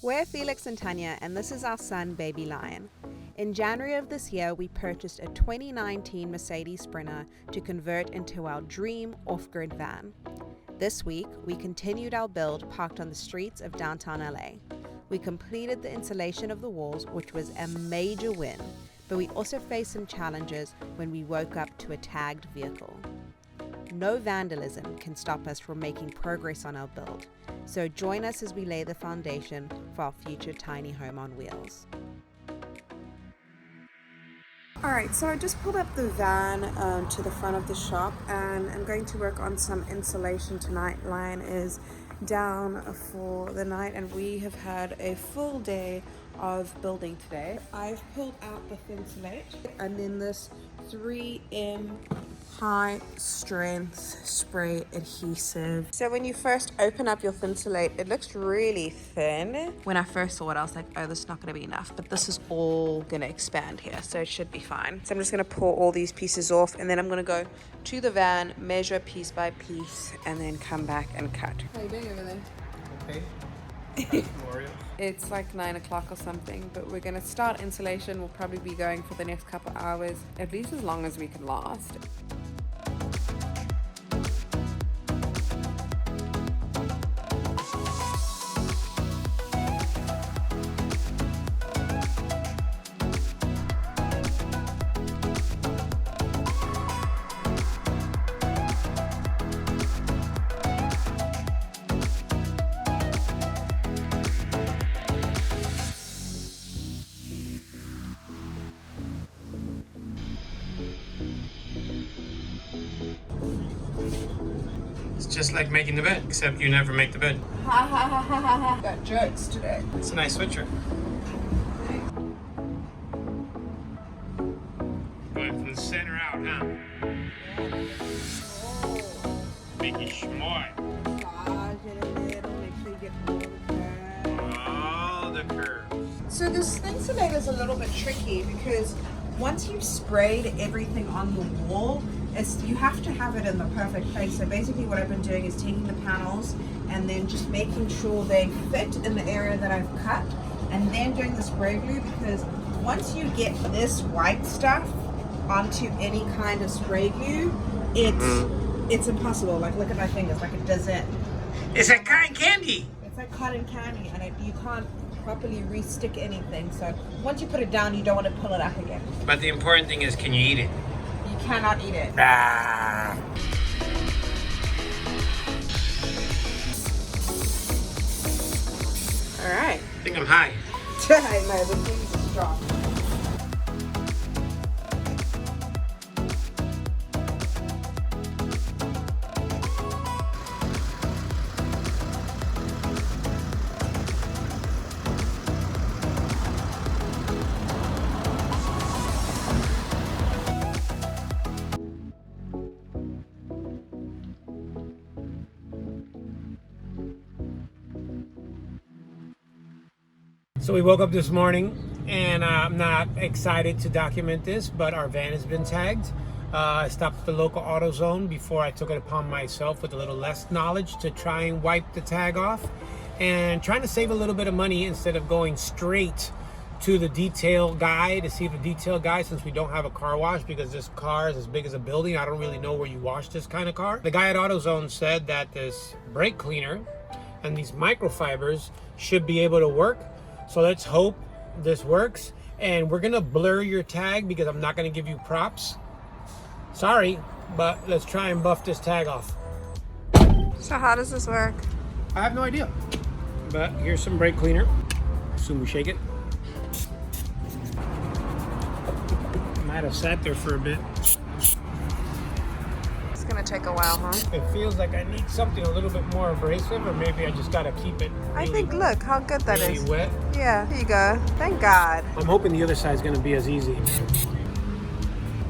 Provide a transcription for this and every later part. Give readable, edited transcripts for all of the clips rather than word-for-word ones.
We're Felix and Tanya, and this is our son, Baby Lion. In January of this year, we purchased a 2019 Mercedes Sprinter to convert into our dream off-grid van. This week, we continued our build parked on the streets of downtown LA. We completed the insulation of the walls, which was a major win, but we also faced some challenges when we woke up to a tagged vehicle. No vandalism can stop us from making progress on our build, so join us as we lay the foundation for our future tiny home on wheels. Alright, so I just pulled up the van to the front of the shop, and I'm going to work on some insulation tonight. Lion is down for the night and we have had a full day of building today. I've pulled out the THINSULATE and then this 3M high strength spray adhesive. So when you first open up your THINSULATE, it looks really thin. When I first saw it, I was like, oh, this is not gonna be enough, but this is all gonna expand here, so it should be fine. So I'm just gonna pull all these pieces off, and then I'm gonna go to the van, measure piece by piece, and then come back and cut. How are you doing over there? Okay. It's like 9 o'clock or something, but we're gonna start insulation. We'll probably be going for the next couple hours, at least as long as we can last. It's just like making the bed, except you never make the bed. Ha ha ha ha ha ha. Got jokes today. It's a nice switcher. Going from the center out, huh? Make it smart. Massage it a little, make sure you get All the curves. So this THINSULATE is a little bit tricky because once you've sprayed everything on the wall, you have to have it in the perfect place. So basically what I've been doing is taking the panels and then just making sure they fit in the area that I've cut, and then doing the spray glue, because once you get this white stuff onto any kind of spray glue, it's impossible. Like, look at my fingers, like it doesn't. It's like cotton candy. It's like cotton candy, and you can't properly re-stick anything. So once you put it down, you don't want to pull it up again. But the important thing is, can you eat it? You cannot eat it. Ah. All right. I think I'm high. I know, the thing's strong. So we woke up this morning, and I'm not excited to document this, but our van has been tagged. I stopped at the local AutoZone before I took it upon myself with a little less knowledge to try and wipe the tag off, and trying to save a little bit of money instead of going straight to the detail guy to see if the detail guy, since we don't have a car wash because this car is as big as a building, I don't really know where you wash this kind of car. The guy at AutoZone said that this brake cleaner and these microfibers should be able to work. So let's hope this works, and we're gonna blur your tag because I'm not gonna give you props. Sorry, but let's try and buff this tag off. So how does this work? I have no idea, but here's some brake cleaner. Assume we shake it. Might have sat there for a bit. It's gonna take a while, huh? It feels like I need something a little bit more abrasive, or maybe I just gotta keep it really, I think, look how good that really is. wet. Yeah, here you go. Thank God. I'm hoping the other side's gonna be as easy.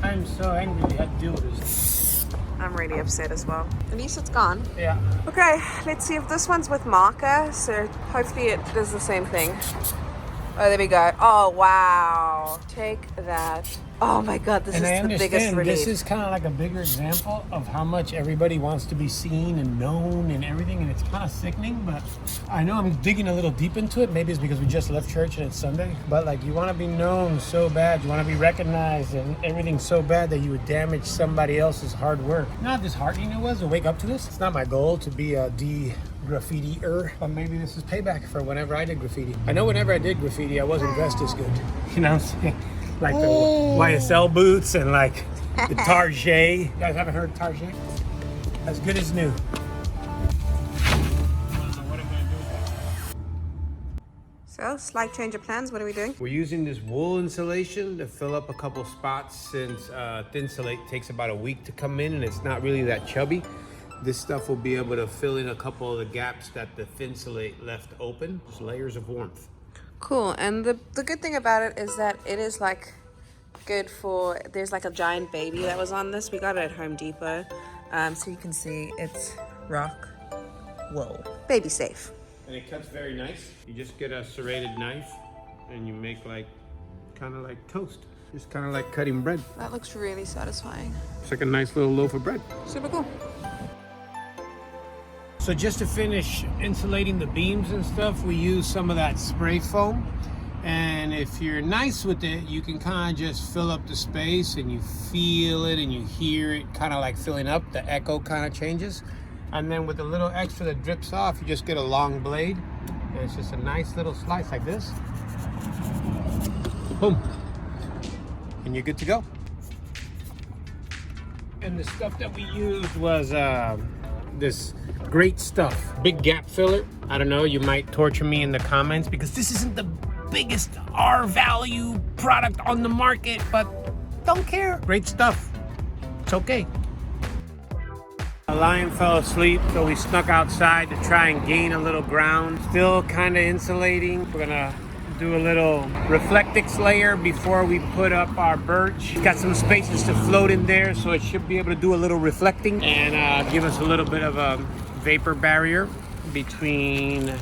I'm so angry we had to deal with this. I'm really upset as well. At least it's gone. Yeah. Okay, let's see if this one's with marker, so hopefully it does the same thing. Oh, there we go. Oh, wow. Take that. Oh my God, this And is I the biggest understand relief. this is kind of like a bigger example of how much everybody wants to be seen and known and everything, and it's kind of sickening, but I know I'm digging a little deep into it. Maybe it's because we just left church and it's Sunday, but like you want to be known so bad, you want to be recognized and everything so bad that you would damage somebody else's hard work. You know how disheartening it was to wake up to this? It's not my goal to be a graffiti-er, but maybe this is payback for whenever I did graffiti. I know whenever I did graffiti, I wasn't dressed as good. You know what I'm saying? Like the YSL boots and like the Target. You guys haven't heard of Target? As good as new. So, slight change of plans. What are we doing? We're using this wool insulation to fill up a couple spots since THINSULATE takes about a week to come in and it's not really that chubby. This stuff will be able to fill in a couple of the gaps that the THINSULATE left open. Just layers of warmth. Cool. And the good thing about it is that it is like good for, there's like a giant baby that was on this. We got it at Home Depot. So you can see it's rock wool. Baby safe. And it cuts very nice. You just get a serrated knife and you make like, kind of like toast. Just kind of like cutting bread. That looks really satisfying. It's like a nice little loaf of bread. Super cool. So just to finish insulating the beams and stuff, we use some of that spray foam. And if you're nice with it, you can kind of just fill up the space and you feel it and you hear it kind of like filling up. The echo kind of changes. And then with a little extra that drips off, you just get a long blade. And it's just a nice little slice like this. Boom. And you're good to go. And the stuff that we used was this great stuff, big gap filler. I don't know, you might torture me in the comments because this isn't the biggest R value product on the market, but don't care. Great stuff. It's okay. A lion fell asleep, so we snuck outside to try and gain a little ground. Still kind of insulating. We're gonna do a little REFLECTIX layer before we put up our birch. Got some spaces to float in there, so it should be able to do a little reflecting and give us a little bit of a vapor barrier between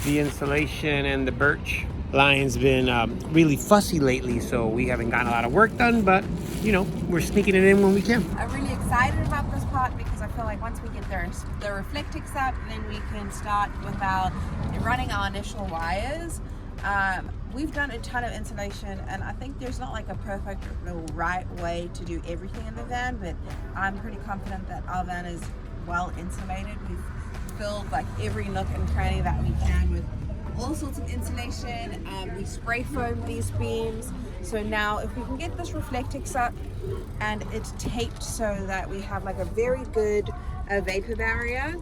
the insulation and the birch. Lion's been really fussy lately, so we haven't gotten a lot of work done, but you know, we're sneaking it in when we can. I'm really excited about this part because I feel like once we get the REFLECTIX up, then we can start without running our initial wires. We've done a ton of insulation, and I think there's not like a perfect or right way to do everything in the van, but I'm pretty confident that our van is well insulated. We've filled like every nook and cranny that we can with all sorts of insulation. We spray foam these beams. So now if we can get this REFLECTIX up and it's taped so that we have like a very good vapor barrier,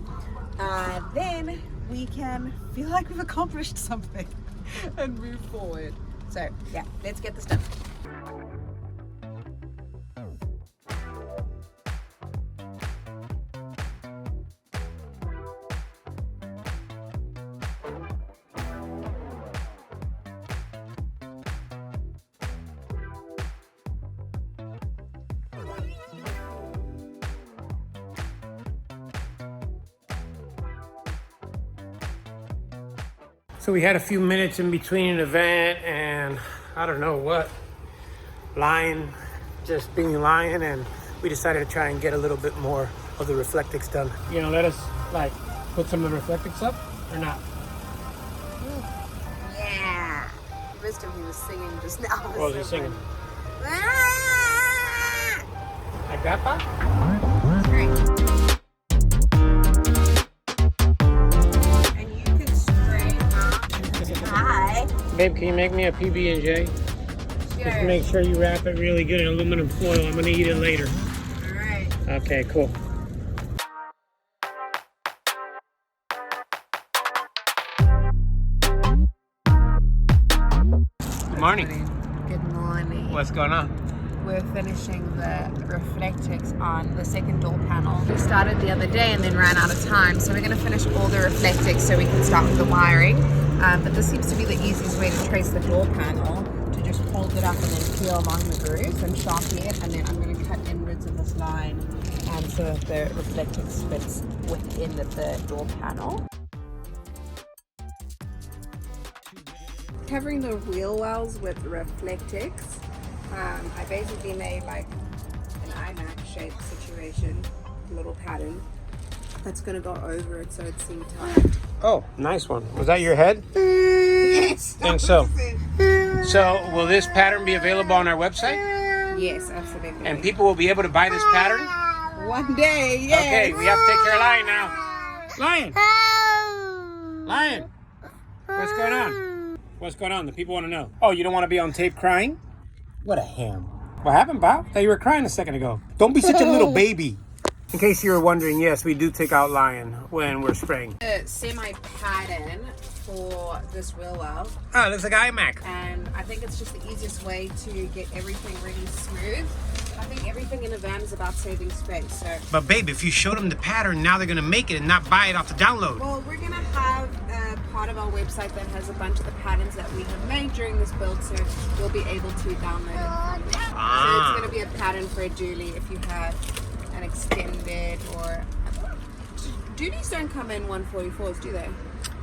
then we can feel like we've accomplished something and move forward. So yeah, let's get this done. So we had a few minutes in between an event and I don't know what, Lion just being Lion, and we decided to try and get a little bit more of the REFLECTIX done. You know, let us like put some of the REFLECTIX up or not? Yeah. You missed him, he was singing just now. What was he singing? Ah! Like that part? Great. Babe, can you make me a PB&J? Sure. Just make sure you wrap it really good in aluminum foil. I'm gonna eat it later. All right. Okay, cool. Good morning. Good morning. What's going on? We're finishing the REFLECTIX on the second door panel. We started the other day and then ran out of time, so we're going to finish all the REFLECTIX so we can start with the wiring. But this seems to be the easiest way to trace the door panel, to just hold it up and then peel along the grooves and sharpie it, and then I'm going to cut inwards in this line so that the REFLECTIX fits within the door panel. Covering the wheel wells with REFLECTIX I basically made like an iMac shape situation, a little pattern that's gonna go over it so it's seam tight. Oh, nice one. Was that your head? Yes. Think so. So, will this pattern be available on our website? Yes, absolutely. And people will be able to buy this pattern? One day, yes. Okay, we have to take care of Lion now. Lion! Lion! What's going on? What's going on? The people want to know. Oh, you don't want to be on tape crying? What a ham. What happened, Bob? I thought you were crying a second ago. Don't be such a little baby. In case you were wondering, yes, we do take out Lion when we're spraying. A semi-pattern for this wheel well. Oh, it looks like iMac. And I think it's just the easiest way to get everything really smooth. I think everything in a van is about saving space. So, But babe, if you showed them the pattern, now they're gonna make it and not buy it off the download. well, we're gonna have a part of our website that has a bunch of the patterns that we have made during this build, so you'll be able to download it. So it's gonna be a pattern for a dually if you have an extended or. Dualies don't come in 144s, do they?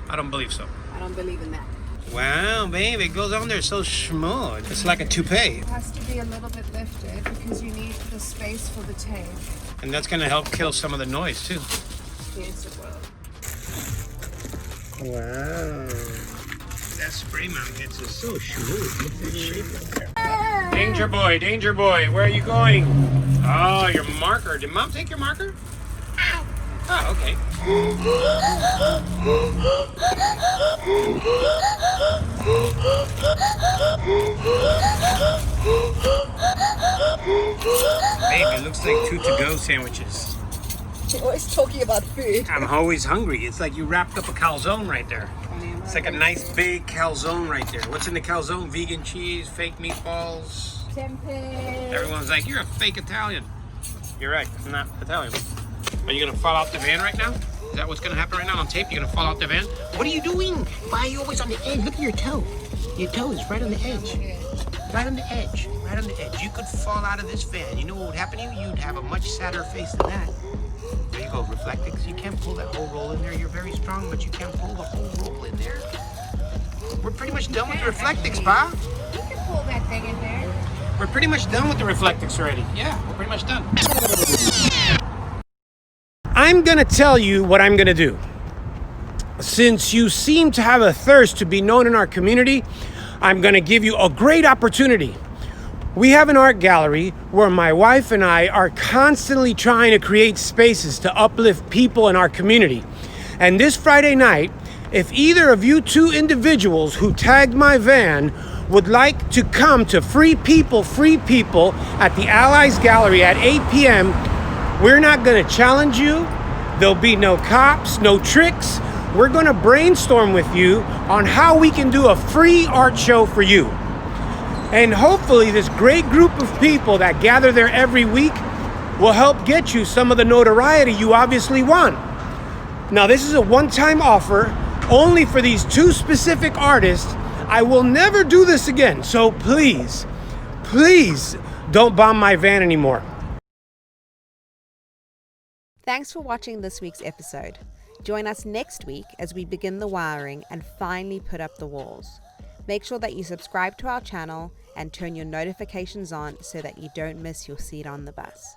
I don't believe so. I don't believe in that. Wow, babe, it goes on there so smooth. It's like a toupee. It has to be a little bit lifted because you need the space for the tape. And that's gonna help kill some of the noise too. Yes, it will. Wow. That spray mount gets is so smooth. Look at that shape right there. Danger boy, where are you going? Oh, your marker. Did mom take your marker? Oh, okay. Babe, it looks like 2 to-go sandwiches. You're always talking about food. I'm always hungry. It's like you wrapped up a calzone right there. It's like a nice big calzone right there. What's in the calzone? Vegan cheese, fake meatballs. Tempeh. Everyone's like, you're a fake Italian. You're right, I'm not Italian. Are you gonna fall out the van right now? Is that what's gonna happen right now on tape? You're gonna fall out the van? What are you doing? Why are you always on the edge? Look at your toe. Your toe is right on the edge. Right on the edge. Right on the edge. You could fall out of this van. You know what would happen to you? You'd have a much sadder face than that. There you go, Reflectix. You can't pull that whole roll in there. You're very strong, but you can't pull the whole roll in there. We're pretty much done with the Reflectix, Pa. You can pull that thing in there. We're pretty much done with the Reflectix already. Yeah, we're pretty much done. I'm gonna tell you what I'm gonna do. Since you seem to have a thirst to be known in our community, I'm gonna give you a great opportunity. We have an art gallery where my wife and I are constantly trying to create spaces to uplift people in our community. And this Friday night, if either of you two individuals who tagged my van would like to come to Free People at the Allies Gallery at 8 p.m., we're not gonna challenge you. There'll be no cops, no tricks. We're gonna brainstorm with you on how we can do a free art show for you. And hopefully this great group of people that gather there every week will help get you some of the notoriety you obviously want. Now, this is a one-time offer only for these two specific artists. I will never do this again, so please, please don't bomb my van anymore. Thanks for watching this week's episode. Join us next week as we begin the wiring and finally put up the walls. Make sure that you subscribe to our channel and turn your notifications on so that you don't miss your seat on the bus.